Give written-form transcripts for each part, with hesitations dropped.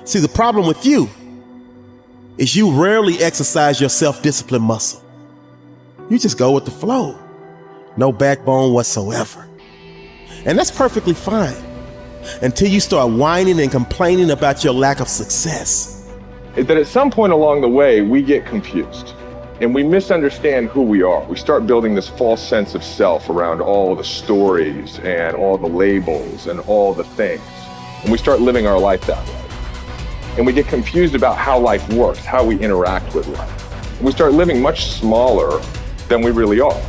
See, the problem with you is you rarely exercise your self-discipline muscle. You just go with the flow. No backbone whatsoever. And that's perfectly fine until you start whining and complaining about your lack of success. That at some point along the way, we get confused and we misunderstand who we are. We start building this false sense of self around all the stories and all the labels and all the things. And we start living our life that way. And we get confused about how life works, how we interact with life. And we start living much smaller than we really are.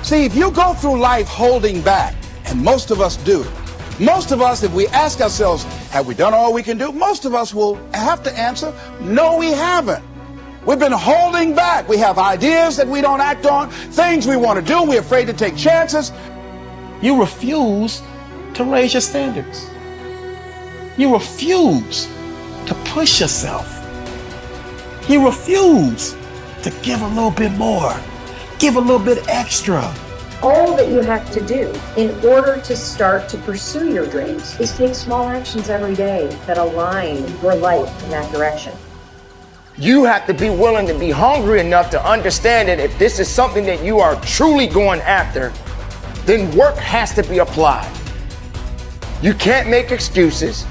See, if you go through life holding back, and most of us do, most of us, if we ask ourselves, have we done all we can do? Most of us will have to answer, no, we haven't. We've been holding back. We have ideas that we don't act on, things we want to do. We're afraid to take chances. You refuse to raise your standards. You refuse to push yourself. You refuse to give a little bit more, give a little bit extra. All that you have to do in order to start to pursue your dreams is take small actions every day that align your life in that direction. You have to be willing to be hungry enough to understand that if this is something that you are truly going after, then work has to be applied. You can't make excuses.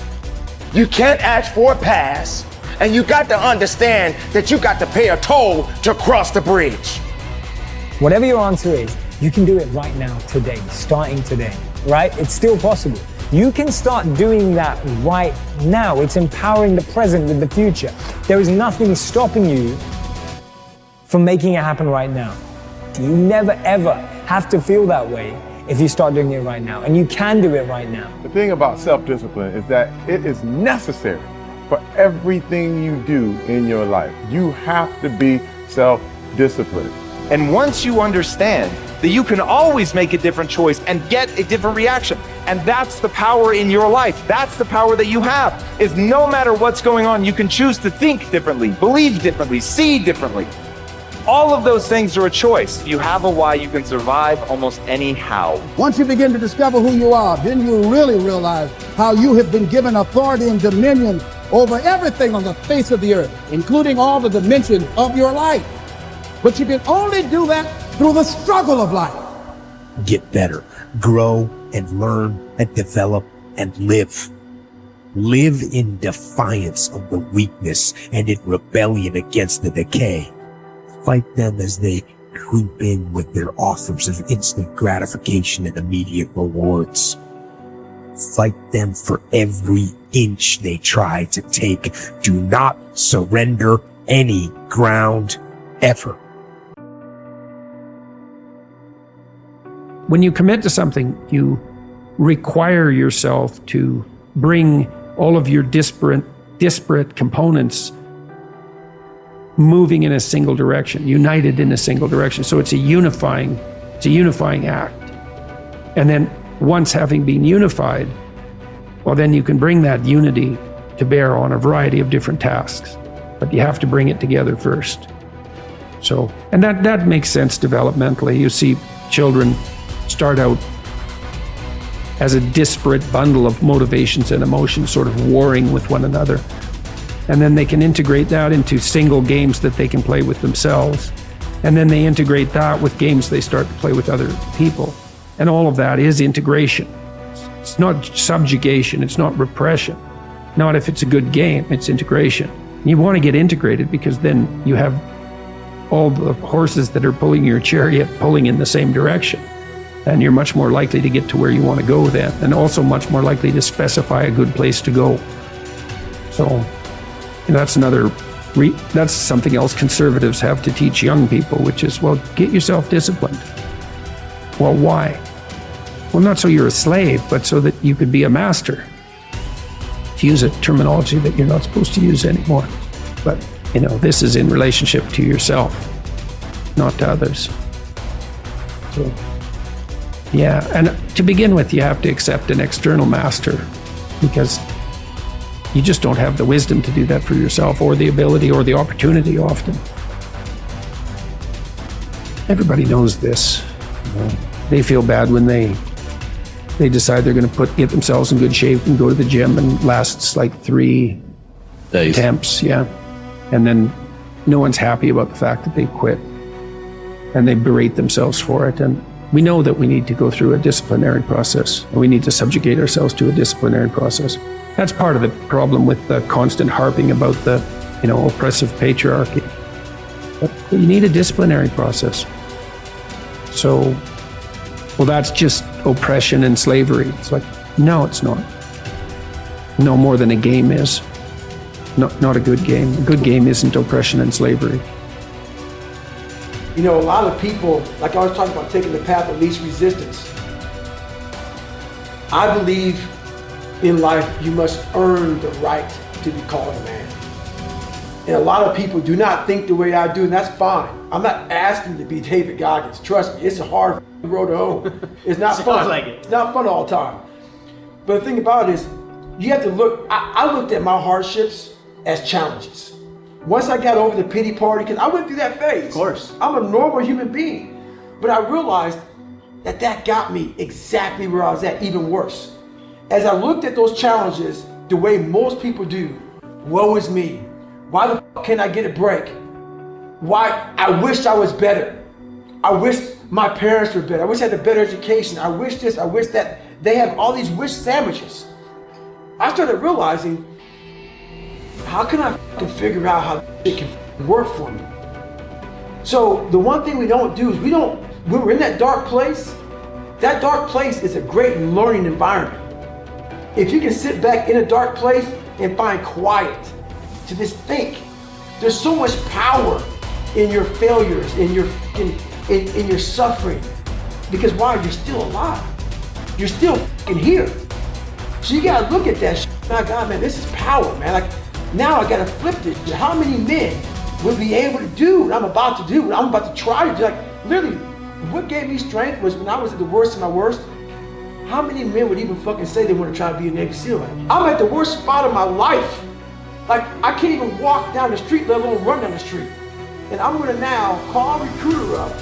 You can't ask for a pass. And you got to understand that you got to pay a toll to cross the bridge. Whatever your answer is, you can do it right now, today, starting today, right? It's still possible. You can start doing that right now. It's empowering the present with the future. There is nothing stopping you from making it happen right now. You never ever have to feel that way if you start doing it right now. And you can do it right now. The thing about self-discipline is that it is necessary for everything you do in your life. You have to be self-disciplined. And once you understand that you can always make a different choice and get a different reaction, and that's the power in your life. That's the power that you have, is no matter what's going on, you can choose to think differently, believe differently, see differently. All of those things are a choice. If you have a why, you can survive almost any how. Once you begin to discover who you are, then you really realize how you have been given authority and dominion over everything on the face of the earth, including all the dimensions of your life. But you can only do that through the struggle of life. Get better, grow and learn and develop and live. Live in defiance of the weakness and in rebellion against the decay. Fight them as they creep in with their offers of instant gratification and immediate rewards. Fight them for every inch they try to take. Do not surrender any ground ever. When you commit to something, you require yourself to bring all of your disparate components moving in a single direction, united in a single direction. So it's a unifying act. And then once having been unified, well, then you can bring that unity to bear on a variety of different tasks. But you have to bring it together first. So, and that makes sense developmentally. You see children start out as a disparate bundle of motivations and emotions sort of warring with one another. And then they can integrate that into single games that they can play with themselves. And then they integrate that with games they start to play with other people. And all of that is integration. It's not subjugation, it's not repression. Not if it's a good game, it's integration. You want to get integrated because then you have all the horses that are pulling your chariot pulling in the same direction. And you're much more likely to get to where you want to go then, and also much more likely to specify a good place to go. So that's something else conservatives have to teach young people, which is, well, get yourself disciplined. Well, why? Well, not so you're a slave, but so that you could be a master. To use a terminology that you're not supposed to use anymore. But, this is in relationship to yourself, not to others. So, yeah, and to begin with, you have to accept an external master because you just don't have the wisdom to do that for yourself, or the ability or the opportunity often. Everybody knows this. They feel bad when they decide they're going to get themselves in good shape and go to the gym, and lasts like 3 attempts, yeah. And then no one's happy about the fact that they quit. And they berate themselves for it. And we know that we need to go through a disciplinary process. And we need to subjugate ourselves to a disciplinary process. That's part of the problem with the constant harping about the, oppressive patriarchy. But you need a disciplinary process. So, well, that's just oppression and slavery. It's like, no, it's not. No more than a game is. Not a good game. A good game isn't oppression and slavery. A lot of people, like I was talking about, taking the path of least resistance. I believe in life you must earn the right to be called a man. And a lot of people do not think the way I do, and that's fine. I'm not asking you to be David Goggins. Trust me, it's a hard road to hoe. It's not fun. Like it. It's not fun all the time. But the thing about it is, you have to look, I looked at my hardships as challenges. Once I got over the pity party, because I went through that phase. Of course. I'm a normal human being. But I realized that got me exactly where I was at, even worse. As I looked at those challenges the way most people do, woe is me. Why the fuck can't I get a break? Why? I wish I was better. I wish my parents were better. I wish I had a better education. I wish this, I wish that. They have all these wish sandwiches. I started realizing, how can I figure out how it can work for me? So the one thing we don't do is when we're in that dark place is a great learning environment. If you can sit back in a dark place and find quiet to just think, there's so much power in your failures, in your suffering. Because why? You're still alive. You're still here. So you gotta look at that shit. My God, man, this is power, man. Like, now I gotta flip this. How many men would be able to do what I'm about to do, what I'm about to try to do? Like, literally, what gave me strength was when I was at the worst of my worst. How many men would even fucking say they want to try to be a Navy SEAL? I'm at the worst spot of my life. Like, I can't even walk down the street, let alone run down the street. And I'm gonna now call a recruiter up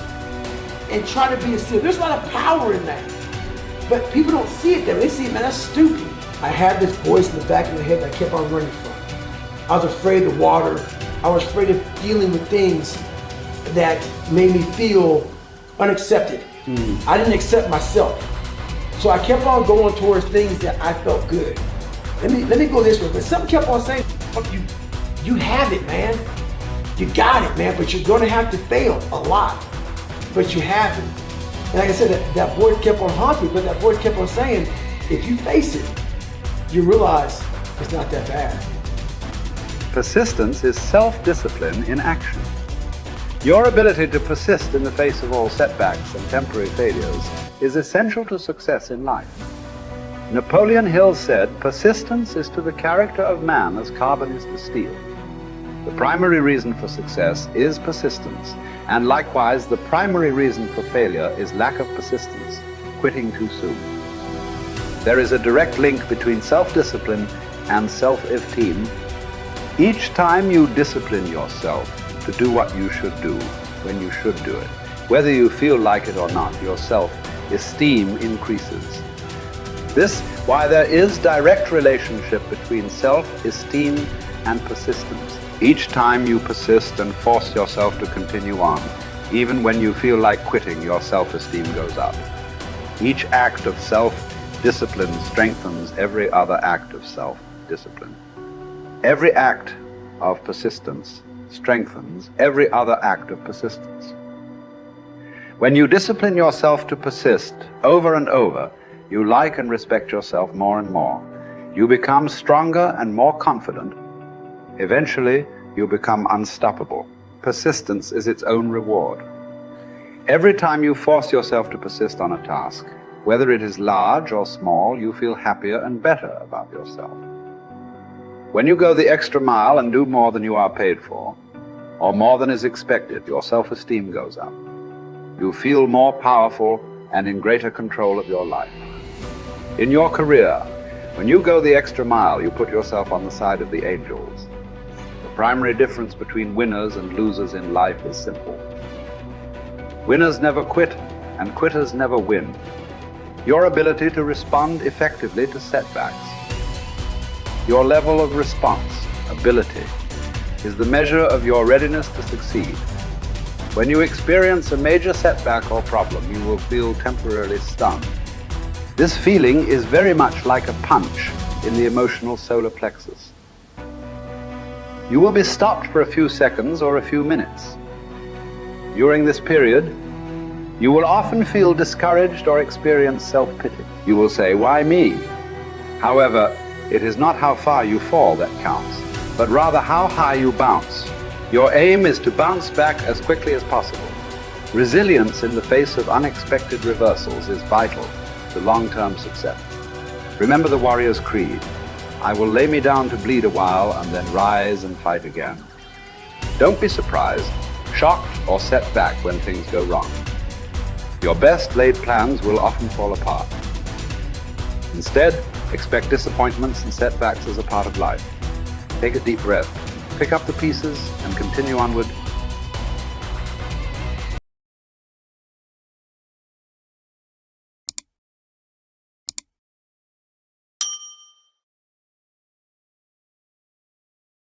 and try to be a SEAL. There's a lot of power in that. But people don't see it that way. They see it, man, that's stupid. I had this voice in the back of my head that I kept on running from. I was afraid of water. I was afraid of dealing with things that made me feel unaccepted. I didn't accept myself. So I kept on going towards things that I felt good. Let me go this way. But something kept on saying, fuck you, you have it, man. You got it, man, but you're gonna have to fail a lot. But you have it. And like I said, that voice kept on haunting me, but that voice kept on saying, if you face it, you realize it's not that bad. Persistence is self-discipline in action. Your ability to persist in the face of all setbacks and temporary failures is essential to success in life. Napoleon Hill said, persistence is to the character of man as carbon is to steel. The primary reason for success is persistence, and likewise the primary reason for failure is lack of persistence, quitting too soon. There is a direct link between self-discipline and self-esteem. Each time you discipline yourself to do what you should do when you should do it, whether you feel like it or not, your self-esteem increases. This, why there is direct relationship between self-esteem and persistence. Each time you persist and force yourself to continue on, even when you feel like quitting, your self-esteem goes up. Each act of self-discipline strengthens every other act of self-discipline. Every act of persistence strengthens every other act of persistence. When you discipline yourself to persist over and over, you like and respect yourself more and more. You become stronger and more confident. Eventually, you become unstoppable. Persistence is its own reward. Every time you force yourself to persist on a task, whether it is large or small, you feel happier and better about yourself. When you go the extra mile and do more than you are paid for, or more than is expected, your self-esteem goes up. You feel more powerful and in greater control of your life. In your career, when you go the extra mile, you put yourself on the side of the angels. The primary difference between winners and losers in life is simple. Winners never quit, and quitters never win. Your ability to respond effectively to setbacks, your level of response ability, is the measure of your readiness to succeed. When you experience a major setback or problem, you will feel temporarily stunned. This feeling is very much like a punch in the emotional solar plexus. You will be stopped for a few seconds or a few minutes. During this period, you will often feel discouraged or experience self-pity. You will say, "Why me?" However, it is not how far you fall that counts, but rather how high you bounce. Your aim is to bounce back as quickly as possible. Resilience in the face of unexpected reversals is vital to long-term success. Remember the warrior's creed: I will lay me down to bleed a while and then rise and fight again. Don't be surprised, shocked, or set back when things go wrong. Your best laid plans will often fall apart. Instead, expect disappointments and setbacks as a part of life. Take a deep breath, pick up the pieces, and continue onward